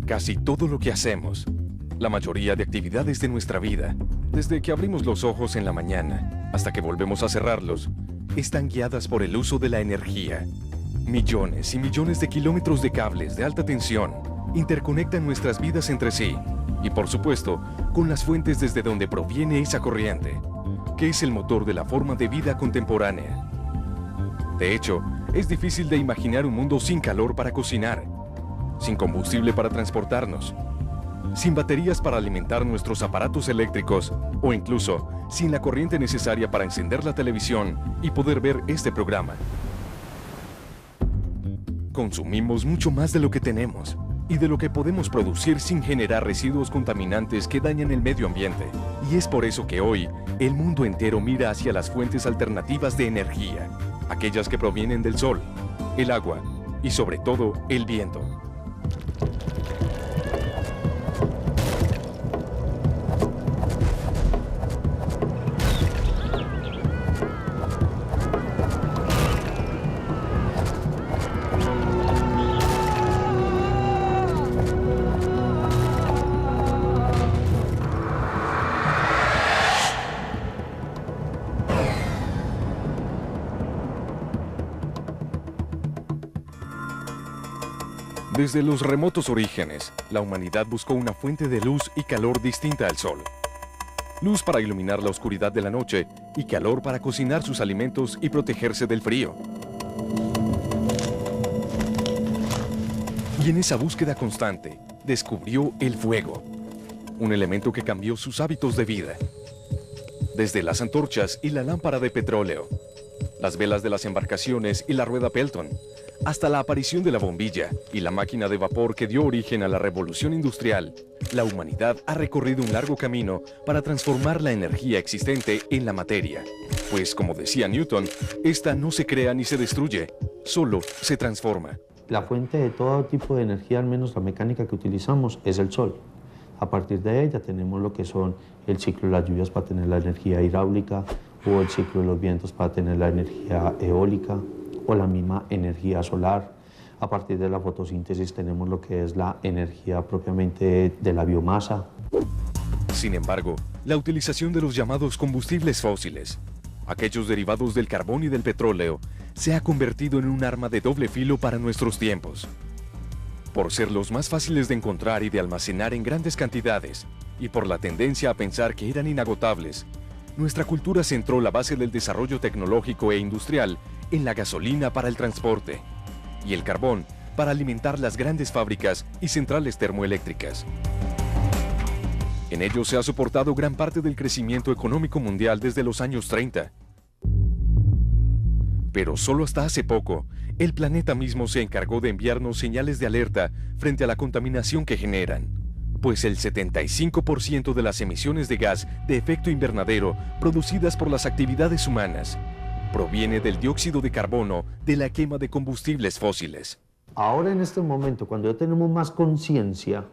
Casi todo lo que hacemos, la mayoría de actividades de nuestra vida, desde que abrimos los ojos en la mañana hasta que volvemos a cerrarlos, están guiadas por el uso de la energía. Millones y millones de kilómetros de cables de alta tensión interconectan nuestras vidas entre sí y, por supuesto, con las fuentes desde donde proviene esa corriente, que es el motor de la forma de vida contemporánea. De hecho, es difícil de imaginar un mundo sin calor para cocinar, sin combustible para transportarnos, sin baterías para alimentar nuestros aparatos eléctricos o incluso sin la corriente necesaria para encender la televisión y poder ver este programa. Consumimos mucho más de lo que tenemos y de lo que podemos producir sin generar residuos contaminantes que dañan el medio ambiente. Y es por eso que hoy el mundo entero mira hacia las fuentes alternativas de energía, aquellas que provienen del sol, el agua y sobre todo el viento. Desde los remotos orígenes, la humanidad buscó una fuente de luz y calor distinta al sol. Luz para iluminar la oscuridad de la noche y calor para cocinar sus alimentos y protegerse del frío. Y en esa búsqueda constante, descubrió el fuego, un elemento que cambió sus hábitos de vida. Desde las antorchas y la lámpara de petróleo, las velas de las embarcaciones y la rueda Pelton, hasta la aparición de la bombilla y la máquina de vapor que dio origen a la revolución industrial, la humanidad ha recorrido un largo camino para transformar la energía existente en la materia. Pues, como decía Newton, esta no se crea ni se destruye, solo se transforma. La fuente de todo tipo de energía, al menos la mecánica que utilizamos, es el sol. A partir de ella tenemos lo que son el ciclo de las lluvias para tener la energía hidráulica, o el ciclo de los vientos para tener la energía eólica, o la misma energía solar. A partir de la fotosíntesis tenemos lo que es la energía propiamente de la biomasa. Sin embargo, la utilización de los llamados combustibles fósiles, aquellos derivados del carbón y del petróleo, se ha convertido en un arma de doble filo para nuestros tiempos. Por ser los más fáciles de encontrar y de almacenar en grandes cantidades, y por la tendencia a pensar que eran inagotables, nuestra cultura centró la base del desarrollo tecnológico e industrial en la gasolina para el transporte y el carbón para alimentar las grandes fábricas y centrales termoeléctricas. En ello se ha soportado gran parte del crecimiento económico mundial desde los años 30. Pero solo hasta hace poco, el planeta mismo se encargó de enviarnos señales de alerta frente a la contaminación que generan, pues el 75% de las emisiones de gas de efecto invernadero producidas por las actividades humanas proviene del dióxido de carbono de la quema de combustibles fósiles. Ahora en este momento, cuando ya tenemos más conciencia,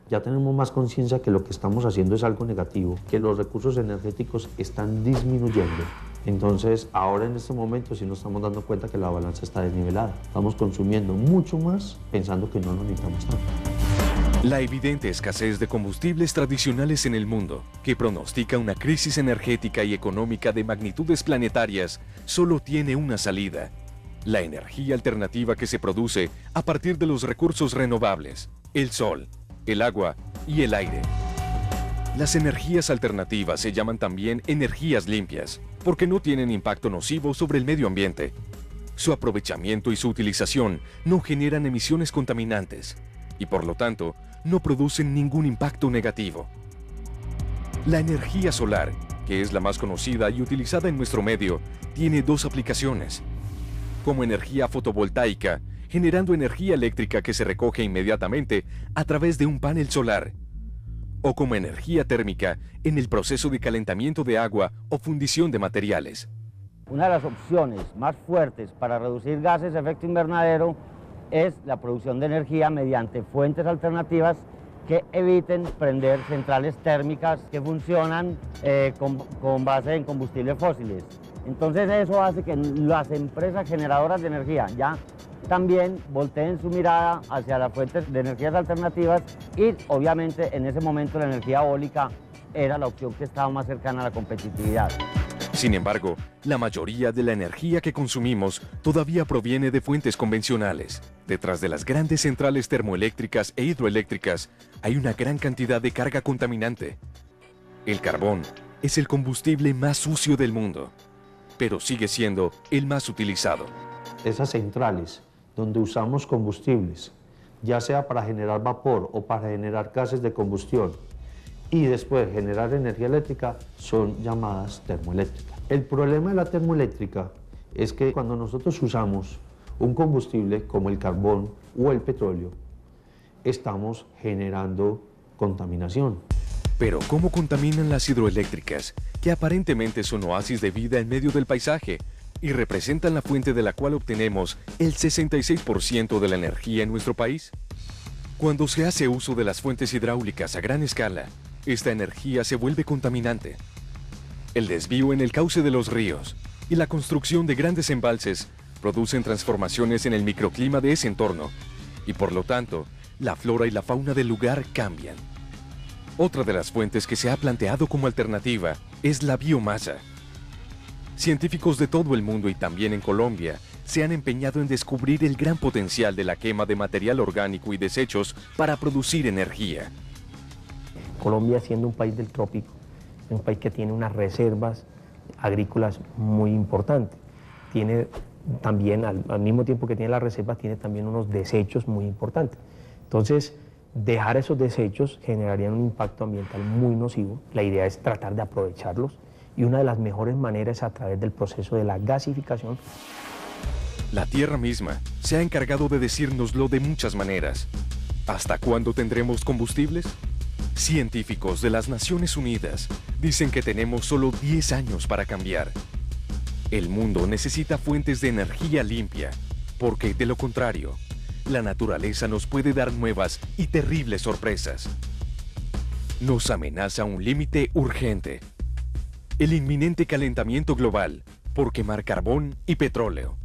que lo que estamos haciendo es algo negativo, que los recursos energéticos están disminuyendo. Entonces, ahora en este momento sí nos estamos dando cuenta que la balanza está desnivelada. Estamos consumiendo mucho más pensando que no nos necesitamos tanto. La evidente escasez de combustibles tradicionales en el mundo, que pronostica una crisis energética y económica de magnitudes planetarias, solo tiene una salida: la energía alternativa que se produce a partir de los recursos renovables, el sol, el agua y el aire. Las energías alternativas se llaman también energías limpias, porque no tienen impacto nocivo sobre el medio ambiente. Su aprovechamiento y su utilización no generan emisiones contaminantes y, por lo tanto, no producen ningún impacto negativo. La energía solar, que es la más conocida y utilizada en nuestro medio, tiene dos aplicaciones: como energía fotovoltaica, generando energía eléctrica que se recoge inmediatamente a través de un panel solar, o como energía térmica en el proceso de calentamiento de agua o fundición de materiales. Una de las opciones más fuertes para reducir gases de efecto invernadero es la producción de energía mediante fuentes alternativas que eviten prender centrales térmicas que funcionan con base en combustibles fósiles. Entonces eso hace que las empresas generadoras de energía, ya también volteen su mirada hacia las fuentes de energías alternativas y obviamente en ese momento la energía eólica era la opción que estaba más cercana a la competitividad. Sin embargo, la mayoría de la energía que consumimos todavía proviene de fuentes convencionales. Detrás de las grandes centrales termoeléctricas e hidroeléctricas hay una gran cantidad de carga contaminante. El carbón es el combustible más sucio del mundo, pero sigue siendo el más utilizado. Esas centrales donde usamos combustibles, ya sea para generar vapor o para generar gases de combustión, y después generar energía eléctrica, son llamadas termoeléctricas. El problema de la termoeléctrica es que cuando nosotros usamos un combustible como el carbón o el petróleo, estamos generando contaminación. Pero ¿cómo contaminan las hidroeléctricas, que aparentemente son oasis de vida en medio del paisaje y representan la fuente de la cual obtenemos el 66% de la energía en nuestro país? Cuando se hace uso de las fuentes hidráulicas a gran escala, esta energía se vuelve contaminante. El desvío en el cauce de los ríos y la construcción de grandes embalses producen transformaciones en el microclima de ese entorno y por lo tanto, la flora y la fauna del lugar cambian. Otra de las fuentes que se ha planteado como alternativa es la biomasa. Científicos de todo el mundo y también en Colombia se han empeñado en descubrir el gran potencial de la quema de material orgánico y desechos para producir energía. Colombia, siendo un país del trópico, es un país que tiene unas reservas agrícolas muy importantes. Tiene también, al mismo tiempo que tiene las reservas, tiene también unos desechos muy importantes. Entonces, dejar esos desechos generaría un impacto ambiental muy nocivo. La idea es tratar de aprovecharlos y una de las mejores maneras es a través del proceso de la gasificación. La Tierra misma se ha encargado de decírnoslo de muchas maneras. ¿Hasta cuándo tendremos combustibles? Científicos de las Naciones Unidas dicen que tenemos solo 10 años para cambiar. El mundo necesita fuentes de energía limpia, porque de lo contrario, la naturaleza nos puede dar nuevas y terribles sorpresas. Nos amenaza un límite urgente: el inminente calentamiento global por quemar carbón y petróleo.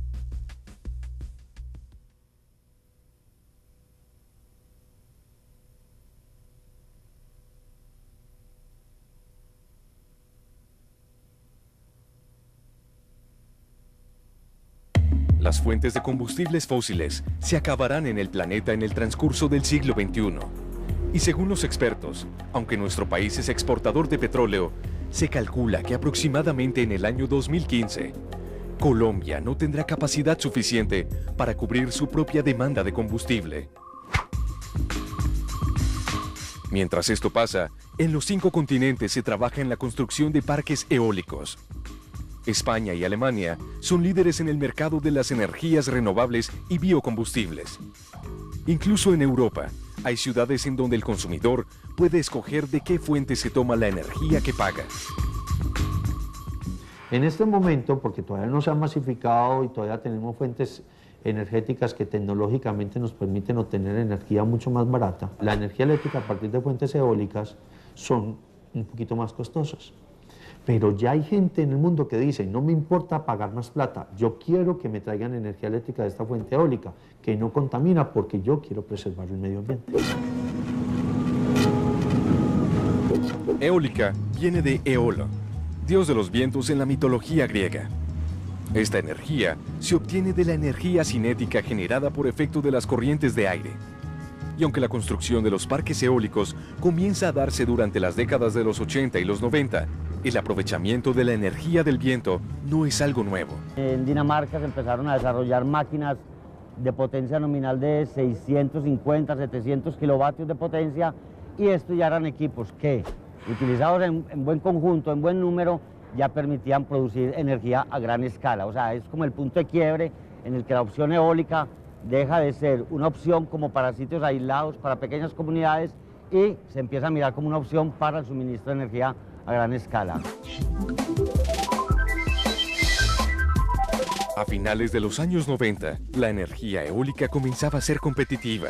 Las fuentes de combustibles fósiles se acabarán en el planeta en el transcurso del siglo XXI. Y según los expertos, aunque nuestro país es exportador de petróleo, se calcula que aproximadamente en el año 2015, Colombia no tendrá capacidad suficiente para cubrir su propia demanda de combustible. Mientras esto pasa, en los 5 continentes se trabaja en la construcción de parques eólicos. España y Alemania son líderes en el mercado de las energías renovables y biocombustibles. Incluso en Europa, hay ciudades en donde el consumidor puede escoger de qué fuente se toma la energía que paga. En este momento, porque todavía no se ha masificado y todavía tenemos fuentes energéticas que tecnológicamente nos permiten obtener energía mucho más barata, la energía eléctrica a partir de fuentes eólicas son un poquito más costosas. Pero ya hay gente en el mundo que dice, no me importa pagar más plata, yo quiero que me traigan energía eléctrica de esta fuente eólica, que no contamina porque yo quiero preservar el medio ambiente. Eólica viene de Eolo, dios de los vientos en la mitología griega. Esta energía se obtiene de la energía cinética generada por efecto de las corrientes de aire. Y aunque la construcción de los parques eólicos comienza a darse durante las décadas de los 80 y los 90, el aprovechamiento de la energía del viento no es algo nuevo. En Dinamarca se empezaron a desarrollar máquinas de potencia nominal de 650, 700 kilovatios de potencia, y estos ya eran equipos que, utilizados en buen conjunto, en buen número, ya permitían producir energía a gran escala. O sea, es como el punto de quiebre en el que la opción eólica deja de ser una opción como para sitios aislados, para pequeñas comunidades, y se empieza a mirar como una opción para el suministro de energía a gran escala. A finales de los años 90, la energía eólica comenzaba a ser competitiva.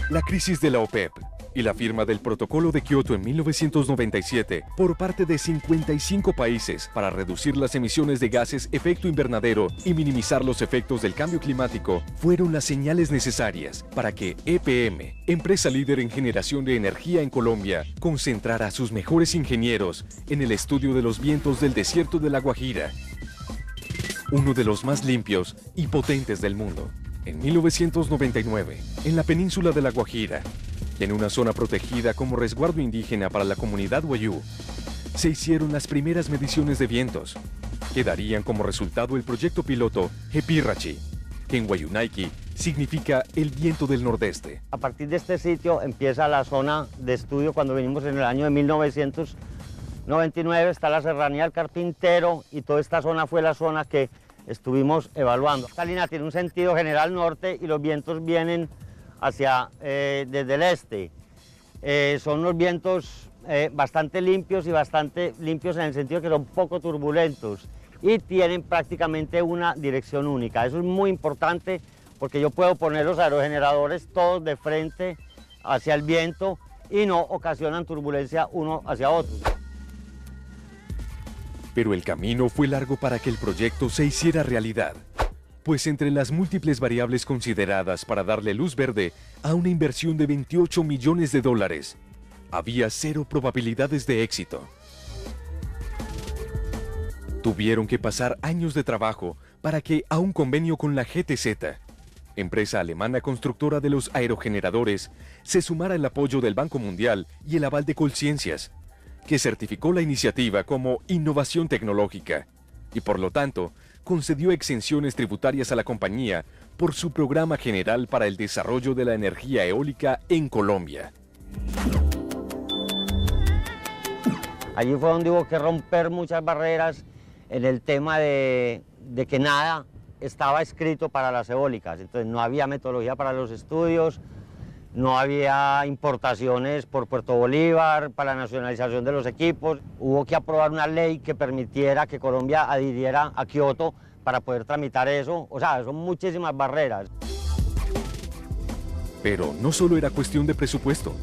La crisis de la OPEP y la firma del Protocolo de Kioto en 1997 por parte de 55 países para reducir las emisiones de gases efecto invernadero y minimizar los efectos del cambio climático fueron las señales necesarias para que EPM, empresa líder en generación de energía en Colombia, concentrara a sus mejores ingenieros en el estudio de los vientos del desierto de La Guajira, uno de los más limpios y potentes del mundo. En 1999, en la península de La Guajira, en una zona protegida como resguardo indígena para la comunidad wayú, se hicieron las primeras mediciones de vientos, que darían como resultado el proyecto piloto Hepirrachi, que en Wayunaiki significa el viento del nordeste. A partir de este sitio empieza la zona de estudio. Cuando venimos en el año de 1999 está la Serranía del Carpintero y toda esta zona fue la zona que estuvimos evaluando. Esta línea tiene un sentido general norte y los vientos vienen desde el este. Son unos vientos bastante limpios y bastante limpios en el sentido que son poco turbulentos y tienen prácticamente una dirección única. Eso es muy importante porque yo puedo poner los aerogeneradores todos de frente hacia el viento y no ocasionan turbulencia uno hacia otro. Pero el camino fue largo para que el proyecto se hiciera realidad, pues entre las múltiples variables consideradas para darle luz verde a una inversión de $28 millones, había 0 probabilidades de éxito. Tuvieron que pasar años de trabajo para que a un convenio con la GTZ, empresa alemana constructora de los aerogeneradores, se sumara el apoyo del Banco Mundial y el aval de Colciencias, que certificó la iniciativa como innovación tecnológica y por lo tanto concedió exenciones tributarias a la compañía por su programa general para el desarrollo de la energía eólica en Colombia. Allí fue donde hubo que romper muchas barreras en el tema de que nada estaba escrito para las eólicas. Entonces no había metodología para los estudios, no había importaciones por Puerto Bolívar para la nacionalización de los equipos. Hubo que aprobar una ley que permitiera que Colombia adhiriera a Kioto para poder tramitar eso. O sea, son muchísimas barreras. Pero no solo era cuestión de presupuesto.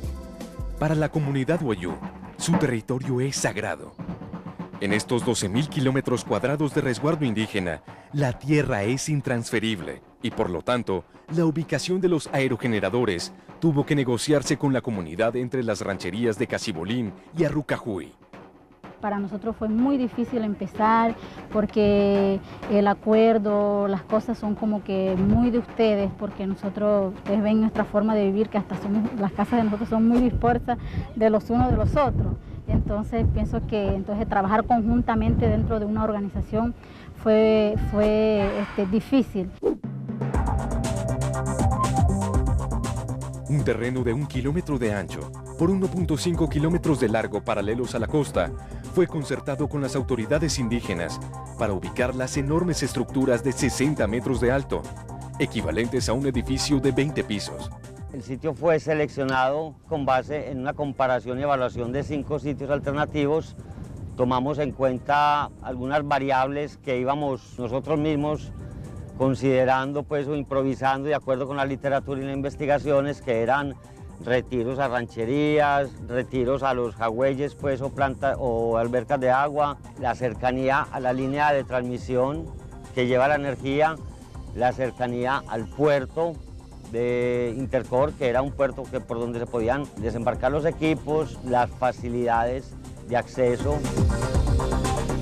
Para la comunidad wayú, su territorio es sagrado. En estos 12.000 kilómetros cuadrados de resguardo indígena, la tierra es intransferible y por lo tanto, la ubicación de los aerogeneradores tuvo que negociarse con la comunidad entre las rancherías de Casibolín y Arrucajuy. Para nosotros fue muy difícil empezar porque el acuerdo, las cosas son como que muy de ustedes, porque ustedes ven nuestra forma de vivir, que hasta las casas de nosotros son muy dispersas de los unos de los otros. Entonces pienso que trabajar conjuntamente dentro de una organización fue difícil. Un terreno de 1 kilómetro de ancho por 1.5 kilómetros de largo paralelos a la costa fue concertado con las autoridades indígenas para ubicar las enormes estructuras de 60 metros de alto, equivalentes a un edificio de 20 pisos. El sitio fue seleccionado con base en una comparación y evaluación de 5 sitios alternativos. Tomamos en cuenta algunas variables que íbamos nosotros mismos considerando o improvisando de acuerdo con la literatura y las investigaciones, que eran retiros a rancherías, retiros a los jagüeyes o albercas de agua, la cercanía a la línea de transmisión que lleva la energía, la cercanía al puerto de Intercor, que era un puerto por donde se podían desembarcar los equipos, las facilidades de acceso.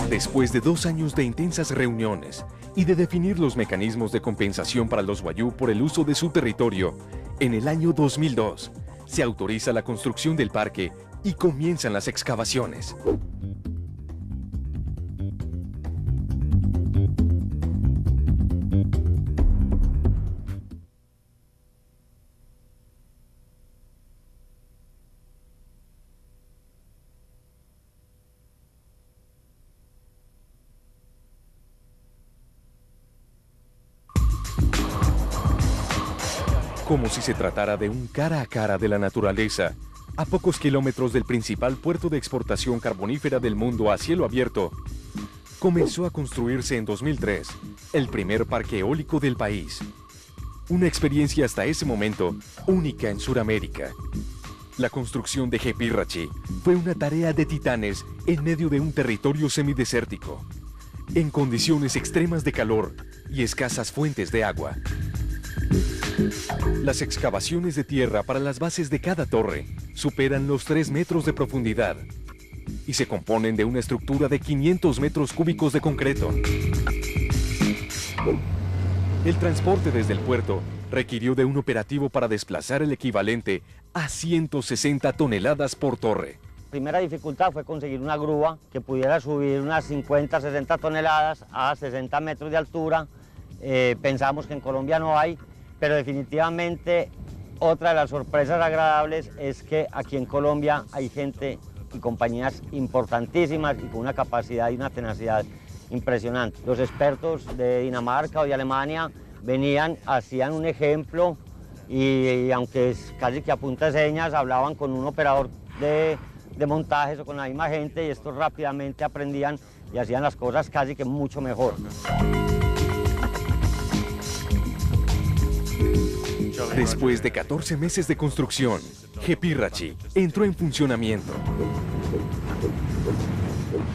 Después de 2 años de intensas reuniones y de definir los mecanismos de compensación para los wayú por el uso de su territorio, en el año 2002 se autoriza la construcción del parque y comienzan las excavaciones. Como si se tratara de un cara a cara de la naturaleza, a pocos kilómetros del principal puerto de exportación carbonífera del mundo a cielo abierto, comenzó a construirse en 2003 el primer parque eólico del país. Una experiencia hasta ese momento única en Sudamérica. La construcción de Jepirrachi fue una tarea de titanes en medio de un territorio semidesértico, en condiciones extremas de calor y escasas fuentes de agua. Las excavaciones de tierra para las bases de cada torre superan los 3 metros de profundidad y se componen de una estructura de 500 metros cúbicos de concreto. El transporte desde el puerto requirió de un operativo para desplazar el equivalente a 160 toneladas por torre. La primera dificultad fue conseguir una grúa que pudiera subir unas 50, 60 toneladas a 60 metros de altura. Pensamos que en Colombia no hay, pero definitivamente otra de las sorpresas agradables es que aquí en Colombia hay gente y compañías importantísimas y con una capacidad y una tenacidad impresionante. Los expertos de Dinamarca o de Alemania venían, hacían un ejemplo y aunque es casi que a punta de señas, hablaban con un operador de montajes o con la misma gente y estos rápidamente aprendían y hacían las cosas casi que mucho mejor. Después de 14 meses de construcción, Jepirrachi entró en funcionamiento.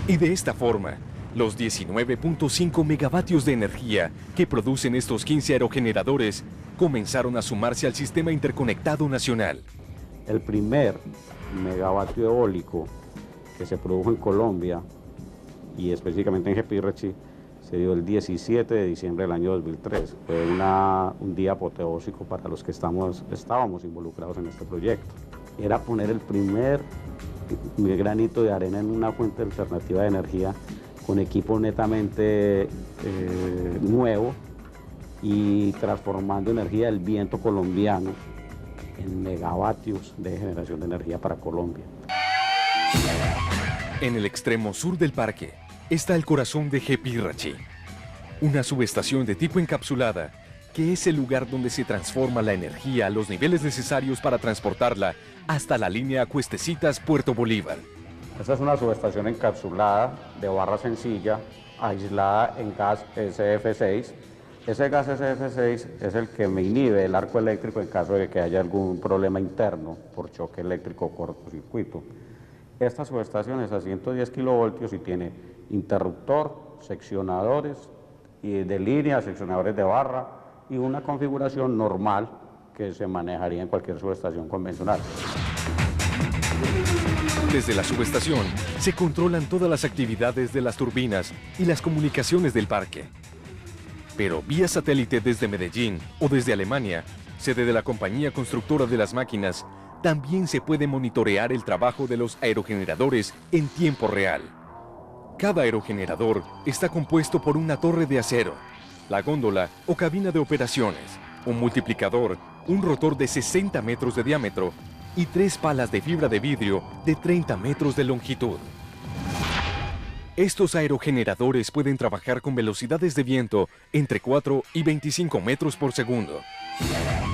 Y de esta forma, los 19.5 megavatios de energía que producen estos 15 aerogeneradores comenzaron a sumarse al sistema interconectado nacional. El primer megavatio eólico que se produjo en Colombia y específicamente en Jepirrachi se dio el 17 de diciembre del año 2003. Fue un día apoteósico para los que estábamos involucrados en este proyecto. Era poner el primer granito de arena en una fuente alternativa de energía con equipo netamente nuevo y transformando energía del viento colombiano en megavatios de generación de energía para Colombia. En el extremo sur del parque está el corazón de Jepirrachi, una subestación de tipo encapsulada que es el lugar donde se transforma la energía a los niveles necesarios para transportarla hasta la línea Cuestecitas-Puerto Bolívar. Esta es una subestación encapsulada de barra sencilla, aislada en gas SF6. Ese gas SF6 es el que me inhibe el arco eléctrico en caso de que haya algún problema interno por choque eléctrico o cortocircuito. Esta subestación es a 110 kilovoltios y tiene interruptor, seccionadores de línea, seccionadores de barra y una configuración normal que se manejaría en cualquier subestación convencional. Desde la subestación se controlan todas las actividades de las turbinas y las comunicaciones del parque. Pero vía satélite desde Medellín o desde Alemania, sede de la compañía constructora de las máquinas, también se puede monitorear el trabajo de los aerogeneradores en tiempo real. Cada aerogenerador está compuesto por una torre de acero, la góndola o cabina de operaciones, un multiplicador, un rotor de 60 metros de diámetro y 3 palas de fibra de vidrio de 30 metros de longitud. Estos aerogeneradores pueden trabajar con velocidades de viento entre 4 y 25 metros por segundo.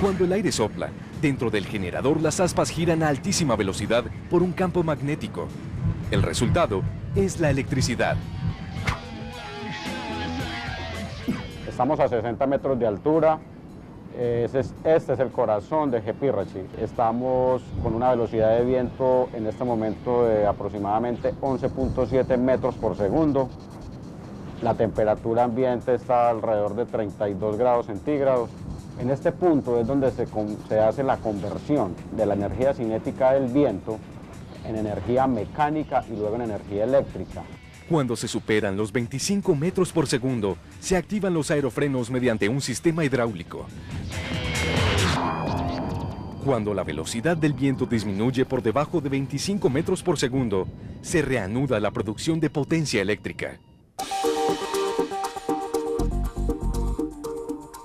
Cuando el aire sopla, dentro del generador las aspas giran a altísima velocidad por un campo magnético. El resultado es la electricidad. Estamos a 60 metros de altura. Este es el corazón de Jepirrachi. Estamos con una velocidad de viento en este momento de aproximadamente 11.7 metros por segundo. La temperatura ambiente está alrededor de 32 grados centígrados. En este punto es donde se hace la conversión de la energía cinética del viento en energía mecánica y luego en energía eléctrica. Cuando se superan los 25 metros por segundo, se activan los aerofrenos mediante un sistema hidráulico. Cuando la velocidad del viento disminuye por debajo de 25 metros por segundo, se reanuda la producción de potencia eléctrica.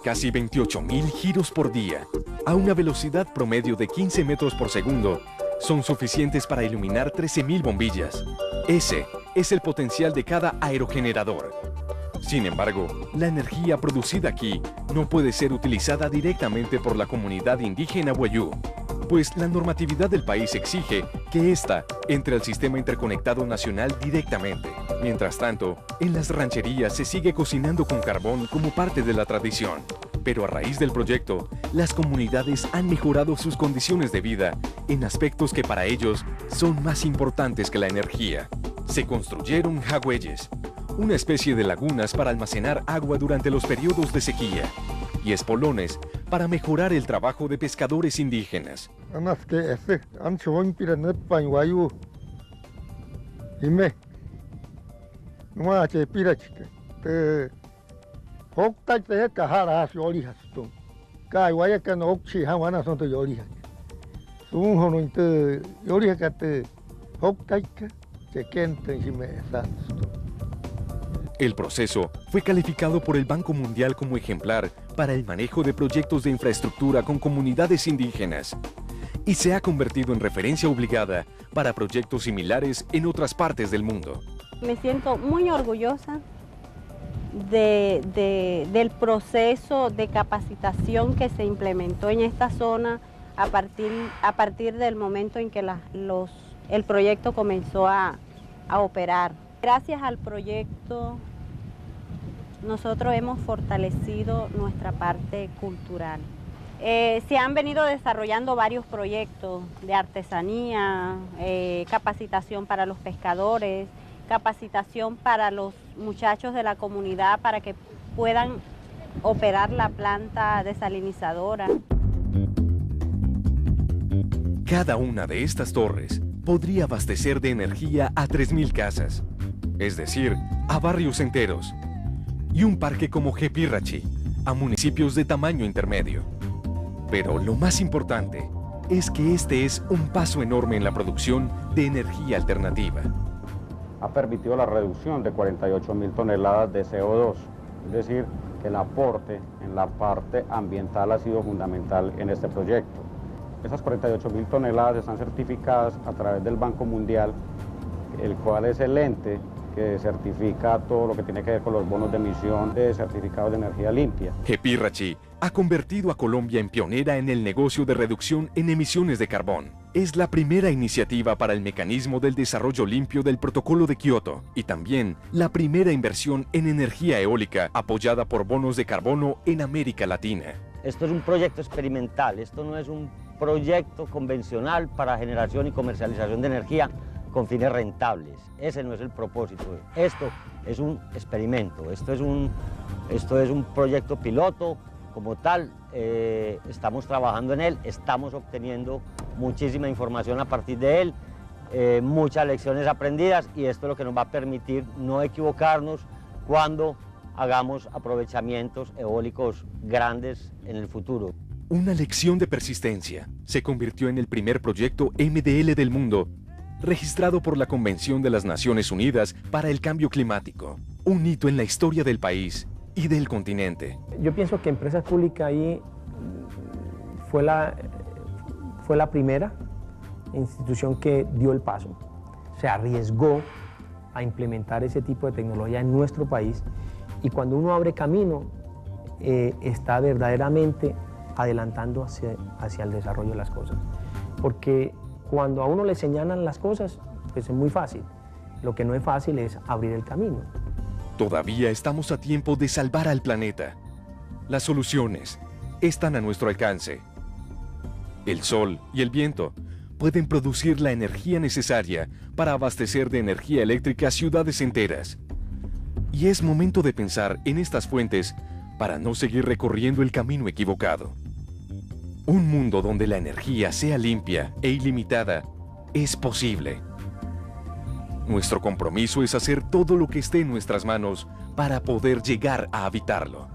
Casi 28.000 giros por día, a una velocidad promedio de 15 metros por segundo, son suficientes para iluminar 13.000 bombillas. Ese es el potencial de cada aerogenerador. Sin embargo, la energía producida aquí no puede ser utilizada directamente por la comunidad indígena Wayuu, pues la normatividad del país exige que ésta entre al sistema interconectado nacional directamente. Mientras tanto, en las rancherías se sigue cocinando con carbón como parte de la tradición. Pero a raíz del proyecto, las comunidades han mejorado sus condiciones de vida en aspectos que para ellos son más importantes que la energía. Se construyeron jagüeyes, una especie de lagunas para almacenar agua durante los periodos de sequía, y espolones para mejorar el trabajo de pescadores indígenas. El proceso fue calificado por el Banco Mundial como ejemplar para el manejo de proyectos de infraestructura con comunidades indígenas y se ha convertido en referencia obligada para proyectos similares en otras partes del mundo. Me siento muy orgullosa del proceso de capacitación que se implementó en esta zona a partir del momento en que el proyecto comenzó a operar. Gracias al proyecto, nosotros hemos fortalecido nuestra parte cultural. Se han venido desarrollando varios proyectos de artesanía, capacitación para los pescadores, capacitación para los muchachos de la comunidad para que puedan operar la planta desalinizadora. Cada una de estas torres podría abastecer de energía a 3.000 casas, es decir, a barrios enteros, y un parque como Jepirrachi, a municipios de tamaño intermedio. Pero lo más importante es que este es un paso enorme en la producción de energía alternativa. Ha permitido la reducción de 48.000 toneladas de CO2, es decir, que el aporte en la parte ambiental ha sido fundamental en este proyecto. Esas 48.000 toneladas están certificadas a través del Banco Mundial, el cual es el ente que certifica todo lo que tiene que ver con los bonos de emisión de certificados de energía limpia. Jepirrachi ha convertido a Colombia en pionera en el negocio de reducción en emisiones de carbón. Es la primera iniciativa para el mecanismo del desarrollo limpio del Protocolo de Kioto y también la primera inversión en energía eólica apoyada por bonos de carbono en América Latina. Esto es un proyecto experimental, esto no es un proyecto convencional para generación y comercialización de energía con fines rentables. Ese no es el propósito. Esto es un experimento, esto es un proyecto piloto como tal. Estamos trabajando en él, estamos obteniendo muchísima información a partir de él, muchas lecciones aprendidas, y esto es lo que nos va a permitir no equivocarnos cuando hagamos aprovechamientos eólicos grandes en el futuro. Una lección de persistencia se convirtió en el primer proyecto MDL del mundo, registrado por la Convención de las Naciones Unidas para el Cambio Climático, un hito en la historia del país y del continente. Yo pienso que Empresas Públicas ahí fue la primera institución que dio el paso, se arriesgó a implementar ese tipo de tecnología en nuestro país, y cuando uno abre camino está verdaderamente adelantando hacia el desarrollo de las cosas, porque cuando a uno le señalan las cosas, pues es muy fácil. Lo que no es fácil es abrir el camino. Todavía estamos a tiempo de salvar al planeta. Las soluciones están a nuestro alcance. El sol y el viento pueden producir la energía necesaria para abastecer de energía eléctrica ciudades enteras. Y es momento de pensar en estas fuentes para no seguir recorriendo el camino equivocado. Un mundo donde la energía sea limpia e ilimitada es posible. Nuestro compromiso es hacer todo lo que esté en nuestras manos para poder llegar a habitarlo.